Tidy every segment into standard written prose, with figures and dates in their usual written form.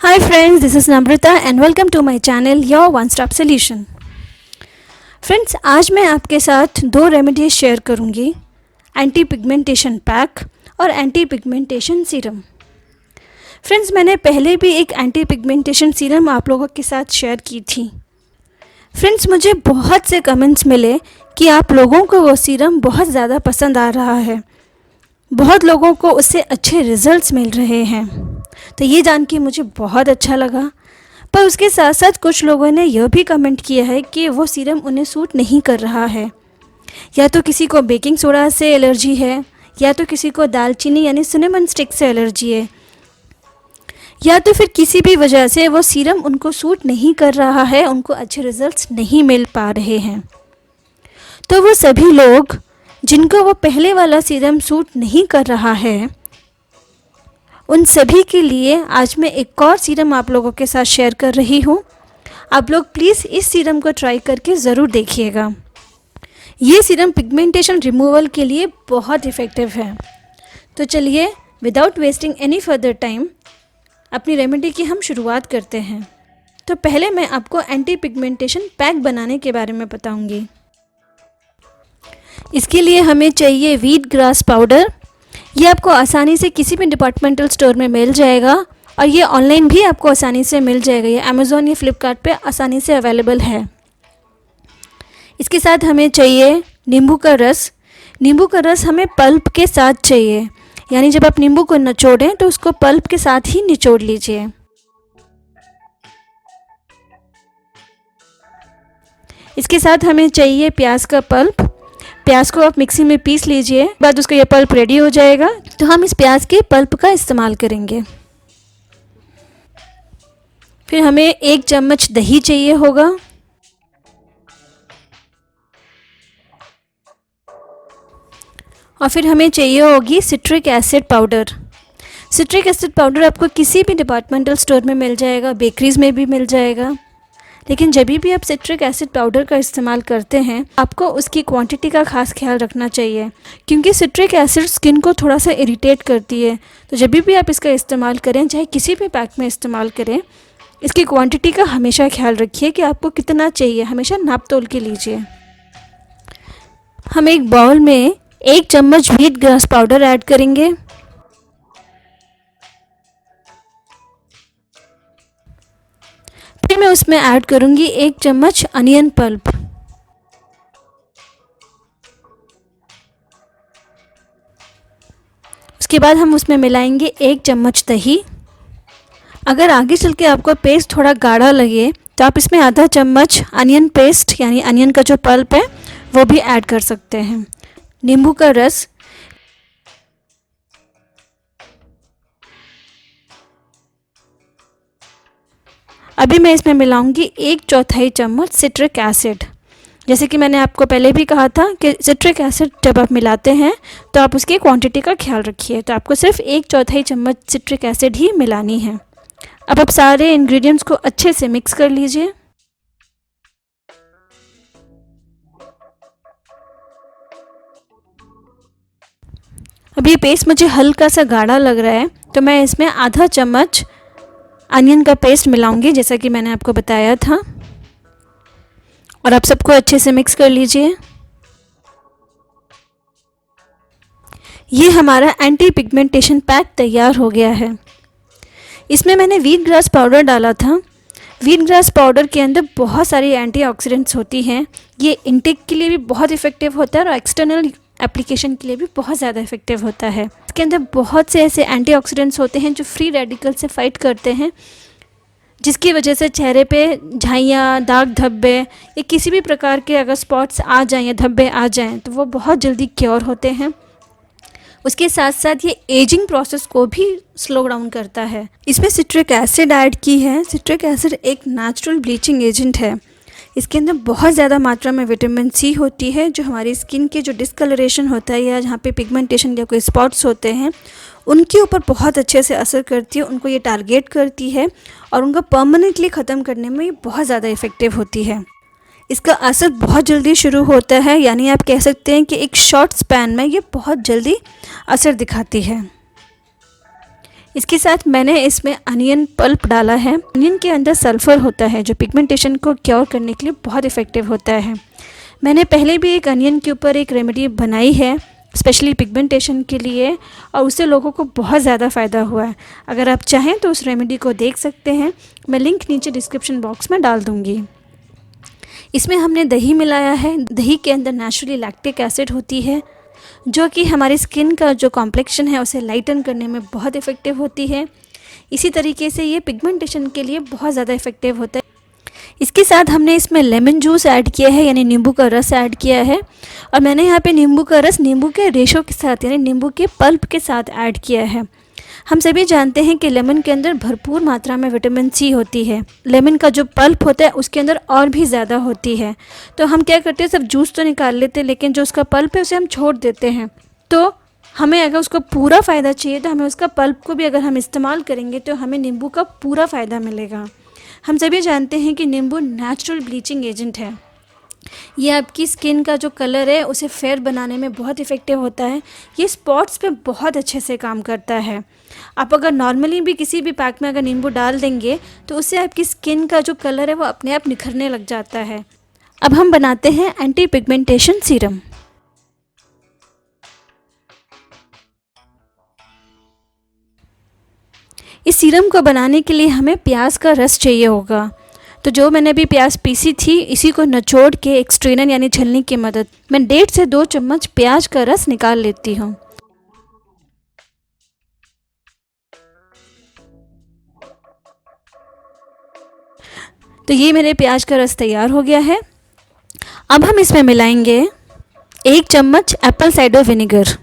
Hi friends, this is Namrata and welcome to my channel Your One Stop Solution. Friends, आज मैं आपके साथ दो रेमेडीज शेयर करूंगी, एंटी पिगमेंटेशन पैक और एंटी पिगमेंटेशन सीरम। फ्रेंड्स, मैंने पहले भी एक एंटी पिगमेंटेशन सीरम आप लोगों के साथ शेयर की थी। फ्रेंड्स, मुझे बहुत से कमेंट्स मिले कि आप लोगों को वो सीरम बहुत ज़्यादा पसंद आ रहा है, बहुत लोगों को उससे अच्छे रिजल्ट्स मिल रहे हैं। तो ये जान के मुझे बहुत अच्छा लगा। पर उसके साथ साथ कुछ लोगों ने यह भी कमेंट किया है कि वो सीरम उन्हें सूट नहीं कर रहा है। या तो किसी को बेकिंग सोडा से एलर्जी है, या तो किसी को दालचीनी यानी सिनेमन स्टिक से एलर्जी है, या तो फिर किसी भी वजह से वो सीरम उनको सूट नहीं कर रहा है, उनको अच्छे रिजल्ट्स नहीं मिल पा रहे हैं। तो वो सभी लोग जिनको वो पहले वाला सीरम सूट नहीं कर रहा है, उन सभी के लिए आज मैं एक और सीरम आप लोगों के साथ शेयर कर रही हूँ। आप लोग प्लीज़ इस सीरम को ट्राई करके ज़रूर देखिएगा। ये सीरम पिगमेंटेशन रिमूवल के लिए बहुत इफ़ेक्टिव है। तो चलिए, without wasting any further time अपनी रेमेडी की हम शुरुआत करते हैं। तो पहले मैं आपको एंटी पिगमेंटेशन पैक बनाने के बारे में बताऊँगी। इसके लिए हमें चाहिए व्हीट ग्रास पाउडर। ये आपको आसानी से किसी भी डिपार्टमेंटल स्टोर में मिल जाएगा और ये ऑनलाइन भी आपको आसानी से मिल जाएगा। ये अमेज़ॉन या फ्लिपकार्ट पे आसानी से अवेलेबल है। इसके साथ हमें चाहिए नींबू का रस। नींबू का रस हमें पल्प के साथ चाहिए, यानी जब आप नींबू को निचोड़ें तो उसको पल्प के साथ ही निचोड़ लीजिए। इसके साथ हमें चाहिए प्याज का पल्प। प्याज को आप मिक्सी में पीस लीजिए, बाद उसका ये पल्प रेडी हो जाएगा तो हम इस प्याज के पल्प का इस्तेमाल करेंगे। फिर हमें 1 चम्मच दही चाहिए होगा। और फिर हमें चाहिए होगी citric acid powder. Citric acid powder आपको किसी भी डिपार्टमेंटल स्टोर में मिल जाएगा, बेकरीज में भी मिल जाएगा। लेकिन जब भी आप सिट्रिक एसिड पाउडर का इस्तेमाल करते हैं, आपको उसकी क्वांटिटी का खास ख्याल रखना चाहिए, क्योंकि सिट्रिक एसिड स्किन को थोड़ा सा इरिटेट करती है। तो जब भी आप इसका इस्तेमाल करें, चाहे किसी भी पैक में इस्तेमाल करें, इसकी क्वांटिटी का हमेशा ख्याल रखिए कि आपको कितना चाहिए। हमेशा नाप तोल के लीजिए। हम एक बाउल में 1 चम्मच व्हीट ग्रास पाउडर ऐड करेंगे। फिर मैं उसमें ऐड करूंगी 1 चम्मच अनियन पल्प। उसके बाद हम उसमें मिलाएंगे 1 चम्मच दही। अगर आगे चल के आपको पेस्ट थोड़ा गाढ़ा लगे तो आप इसमें आधा चम्मच अनियन पेस्ट यानी अनियन का जो पल्प है वो भी ऐड कर सकते हैं। नींबू का रस, अभी मैं इसमें मिलाऊंगी 1/4 चम्मच सिट्रिक एसिड। जैसे कि मैंने आपको पहले भी कहा था कि सिट्रिक एसिड जब आप मिलाते हैं तो आप उसकी क्वांटिटी का ख्याल रखिए। तो आपको सिर्फ 1/4 चम्मच सिट्रिक एसिड ही मिलानी है। अब आप सारे इंग्रेडिएंट्स को अच्छे से मिक्स कर लीजिए। अब ये पेस्ट मुझे हल्का सा गाढ़ा लग रहा है तो मैं इसमें आधा चम्मच अनियन का पेस्ट मिलाऊंगी, जैसा कि मैंने आपको बताया था। और आप सबको अच्छे से मिक्स कर लीजिए। ये हमारा एंटी पिगमेंटेशन पैक तैयार हो गया है। इसमें मैंने व्हीट ग्रास पाउडर डाला था। व्हीट ग्रास पाउडर के अंदर बहुत सारी एंटीऑक्सीडेंट्स होती हैं। ये इंटेक के लिए भी बहुत इफ़ेक्टिव होता है और एक्सटर्नल एप्लीकेशन के लिए भी बहुत ज़्यादा इफेक्टिव होता है। इसके अंदर बहुत से ऐसे एंटीऑक्सीडेंट्स होते हैं जो फ्री रेडिकल से फाइट करते हैं, जिसकी वजह से चेहरे पे झाइयाँ, दाग धब्बे या किसी भी प्रकार के अगर स्पॉट्स आ जाएं या धब्बे आ जाएं तो वो बहुत जल्दी क्योर होते हैं। उसके साथ साथ ये एजिंग प्रोसेस को भी स्लो डाउन करता है। इसमें सिट्रिक एसिड ऐड की है। सिट्रिक एसिड एक नेचुरल ब्लीचिंग एजेंट है। इसके अंदर बहुत ज़्यादा मात्रा में विटामिन सी होती है, जो हमारी स्किन के जो डिस्कलरेशन होता है या जहाँ पे पिगमेंटेशन या कोई स्पॉट्स होते हैं उनके ऊपर बहुत अच्छे से असर करती है। उनको ये टारगेट करती है और उनको परमानेंटली ख़त्म करने में ये बहुत ज़्यादा इफ़ेक्टिव होती है। इसका असर बहुत जल्दी शुरू होता है, यानी आप कह सकते हैं कि एक शॉर्ट स्पैन में ये बहुत जल्दी असर दिखाती है। इसके साथ मैंने इसमें अनियन पल्प डाला है। अनियन के अंदर सल्फ़र होता है जो पिगमेंटेशन को क्योर करने के लिए बहुत इफ़ेक्टिव होता है। मैंने पहले भी एक अनियन के ऊपर एक रेमेडी बनाई है स्पेशली पिगमेंटेशन के लिए, और उससे लोगों को बहुत ज़्यादा फ़ायदा हुआ है। अगर आप चाहें तो उस रेमेडी को देख सकते हैं, मैं लिंक नीचे डिस्क्रिप्शन बॉक्स में डाल दूँगी। इसमें हमने दही मिलाया है। दही के अंदर नेचुरली लैक्टिक एसिड होती है जो कि हमारी स्किन का जो कॉम्प्लेक्शन है उसे लाइटन करने में बहुत इफ़ेक्टिव होती है। इसी तरीके से ये पिगमेंटेशन के लिए बहुत ज़्यादा इफ़ेक्टिव होता है। इसके साथ हमने इसमें लेमन जूस ऐड किया है, यानी नींबू का रस ऐड किया है। और मैंने यहाँ पे नींबू का रस नींबू के रेशों के साथ यानी नींबू के पल्प के साथ ऐड किया है। हम सभी जानते हैं कि लेमन के अंदर भरपूर मात्रा में विटामिन सी होती है। लेमन का जो पल्प होता है उसके अंदर और भी ज़्यादा होती है। तो हम क्या करते हैं, सब जूस तो निकाल लेते हैं लेकिन जो उसका पल्प है उसे हम छोड़ देते हैं। तो हमें अगर उसका पूरा फ़ायदा चाहिए तो हमें उसका पल्प को भी अगर हम इस्तेमाल करेंगे तो हमें नींबू का पूरा फ़ायदा मिलेगा। हम सभी जानते हैं कि नींबू नेचुरल ब्लीचिंग एजेंट है। ये आपकी स्किन का जो कलर है उसे फेयर बनाने में बहुत इफ़ेक्टिव होता है। ये स्पॉट्स पे बहुत अच्छे से काम करता है। आप अगर नॉर्मली भी किसी भी पैक में अगर नींबू डाल देंगे तो उससे आपकी स्किन का जो कलर है वो अपने आप निखरने लग जाता है। अब हम बनाते हैं एंटी पिगमेंटेशन सीरम। इस सीरम को बनाने के लिए हमें प्याज का रस चाहिए होगा। तो जो मैंने अभी प्याज पीसी थी इसी को निचोड़ के एक स्ट्रेनर यानी छलनी की मदद मैं 1.5 से 2 चम्मच प्याज का रस निकाल लेती हूँ। तो ये मेरे प्याज का रस तैयार हो गया है। अब हम इसमें मिलाएंगे 1 चम्मच एप्पल साइडर विनेगर।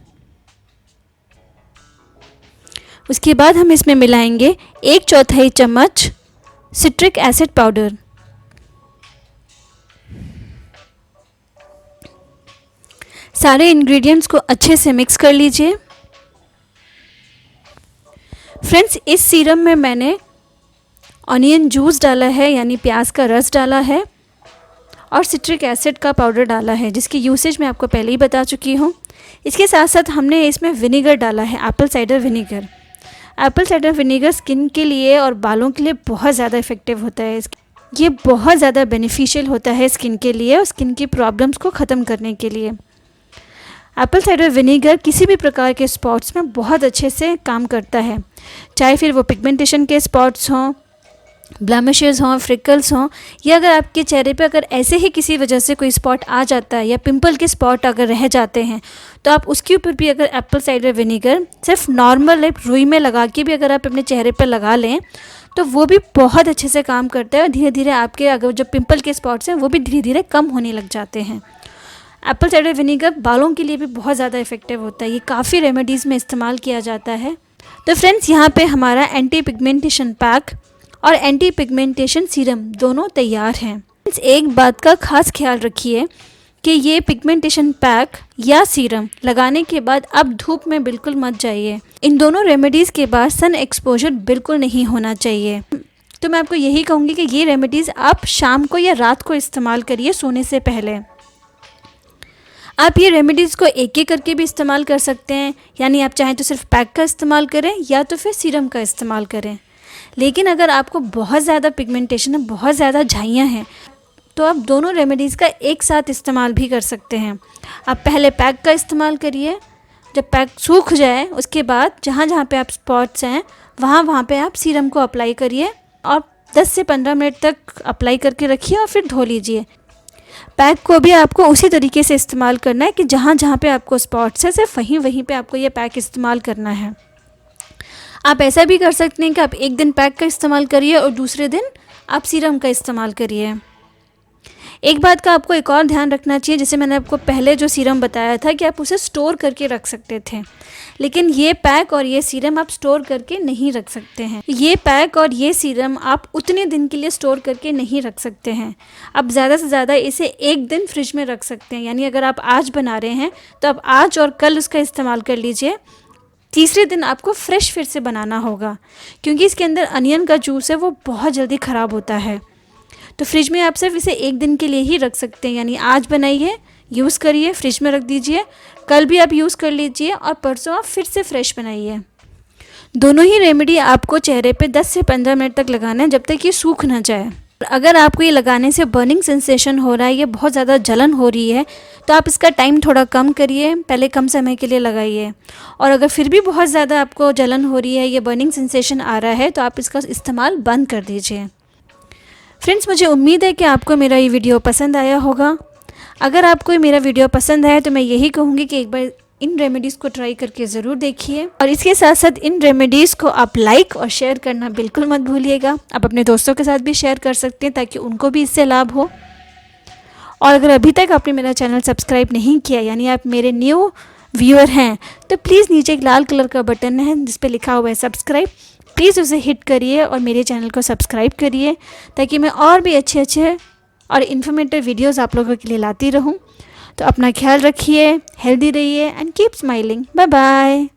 उसके बाद हम इसमें मिलाएंगे 1/4 चम्मच सिट्रिक एसिड पाउडर। सारे इंग्रेडिएंट्स को अच्छे से मिक्स कर लीजिए। फ्रेंड्स, इस सीरम में मैंने ऑनियन जूस डाला है यानी प्याज का रस डाला है और सिट्रिक एसिड का पाउडर डाला है जिसकी यूसेज मैं आपको पहले ही बता चुकी हूँ। इसके साथ साथ हमने इसमें विनेगर डाला है, Apple cider vinegar. Apple cider vinegar skin के लिए और बालों के लिए बहुत ज़्यादा इफ़ेक्टिव होता है। ये बहुत ज़्यादा बेनिफिशियल होता है स्किन के लिए और स्किन की प्रॉब्लम्स को ख़त्म करने के लिए। एप्पल साइडर विनेगर किसी भी प्रकार के स्पॉट्स में बहुत अच्छे से काम करता है, चाहे फिर वो पिगमेंटेशन के स्पॉट्स हों, ब्लैमिशेस हों, फ्रिकल्स हों, या अगर आपके चेहरे पे अगर ऐसे ही किसी वजह से कोई स्पॉट आ जाता है या पिंपल के स्पॉट अगर रह जाते हैं तो आप उसके ऊपर भी अगर एप्पल साइडर विनेगर सिर्फ नॉर्मल एक रुई में लगा के भी अगर आप अपने चेहरे पर लगा लें तो वो भी बहुत अच्छे से काम करता है और धीरे धीरे आपके अगर जो पिंपल के स्पॉट्स हैं वो भी धीरे धीरे कम होने लग जाते हैं। एप्पल साइडर विनेगर बालों के लिए भी बहुत ज़्यादा इफ़ेक्टिव होता है। ये काफ़ी रेमेडीज़ में इस्तेमाल किया जाता है। तो फ्रेंड्स, यहाँ पे हमारा एंटी पिगमेंटेशन पैक और एंटी पिगमेंटेशन सीरम दोनों तैयार हैं। एक बात का खास ख्याल रखिए कि ये पिगमेंटेशन पैक या सीरम लगाने के बाद आप धूप में बिल्कुल मत जाइए। इन दोनों रेमेडीज़ के बाद सन एक्सपोजर बिल्कुल नहीं होना चाहिए। तो मैं आपको यही कहूँगी कि ये रेमेडीज़ आप शाम को या रात को इस्तेमाल करिए सोने से पहले। आप ये रेमेडीज़ को एक एक करके भी इस्तेमाल कर सकते हैं, यानी आप चाहें तो सिर्फ पैक का इस्तेमाल करें या तो फिर सीरम का इस्तेमाल करें। लेकिन अगर आपको बहुत ज़्यादा पिगमेंटेशन है, बहुत ज़्यादा झाइयाँ हैं, तो आप दोनों रेमेडीज़ का एक साथ इस्तेमाल भी कर सकते हैं। आप पहले पैक का इस्तेमाल करिए, जब पैक सूख जाए उसके बाद जहाँ जहाँ पे आप स्पॉट्स हैं वहाँ पे आप सीरम को अप्लाई करिए और 10 से 15 मिनट तक अप्लाई करके रखिए और फिर धो लीजिए। पैक को भी आपको उसी तरीके से इस्तेमाल करना है कि जहाँ जहाँ पे आपको स्पॉट्स है सिर्फ वहीं पे आपको ये पैक इस्तेमाल करना है। आप ऐसा भी कर सकते हैं कि आप एक दिन पैक का इस्तेमाल करिए और दूसरे दिन आप सीरम का इस्तेमाल करिए। एक बात का आपको एक और ध्यान रखना चाहिए, जैसे मैंने आपको पहले जो सीरम बताया था कि आप उसे स्टोर करके रख सकते थे, लेकिन ये पैक और ये सीरम आप स्टोर करके नहीं रख सकते हैं। ये पैक और ये सीरम आप उतने दिन के लिए स्टोर करके नहीं रख सकते हैं। आप ज़्यादा से ज़्यादा इसे एक दिन फ्रिज में रख सकते हैं, यानी अगर आप आज बना रहे हैं तो आप आज और कल उसका इस्तेमाल कर लीजिए। तीसरे दिन आपको फ्रेश फिर से बनाना होगा, क्योंकि इसके अंदर अनियन का जूस है वो बहुत जल्दी ख़राब होता है। तो फ्रिज में आप सिर्फ इसे एक दिन के लिए ही रख सकते हैं, यानी आज बनाइए, यूज़ करिए, फ्रिज में रख दीजिए, कल भी आप यूज़ कर लीजिए और परसों आप फिर से फ्रेश बनाइए। दोनों ही रेमेडी आपको चेहरे पे 10 से 15 मिनट तक लगाना है, जब तक ये सूख ना जाए। अगर आपको ये लगाने से बर्निंग सेंसेशन हो रहा है, ये बहुत ज़्यादा जलन हो रही है, तो आप इसका टाइम थोड़ा कम करिए, पहले कम समय के लिए लगाइए। और अगर फिर भी बहुत ज़्यादा आपको जलन हो रही है, ये बर्निंग सेंसेशन आ रहा है, तो आप इसका इस्तेमाल बंद कर दीजिए। फ्रेंड्स, मुझे उम्मीद है कि आपको मेरा ये वीडियो पसंद आया होगा। अगर आपको मेरा वीडियो पसंद आया तो मैं यही कहूँगी कि एक बार इन रेमेडीज़ को ट्राई करके ज़रूर देखिए, और इसके साथ साथ इन रेमेडीज़ को आप लाइक और शेयर करना बिल्कुल मत भूलिएगा। आप अपने दोस्तों के साथ भी शेयर कर सकते हैं ताकि उनको भी इससे लाभ हो। और अगर अभी तक आपने मेरा चैनल सब्सक्राइब नहीं किया, यानी आप मेरे न्यू व्यूअर हैं, तो प्लीज़ नीचे एक लाल कलर का बटन है जिस पर लिखा हुआ है सब्सक्राइब, प्लीज़ उसे हिट करिए और मेरे चैनल को सब्सक्राइब करिए, ताकि मैं और भी अच्छे अच्छे और इन्फॉर्मेटिव वीडियोज़ आप लोगों के लिए लाती रहूँ। तो अपना ख्याल रखिए, हेल्दी रहिए and keep smiling. Bye bye.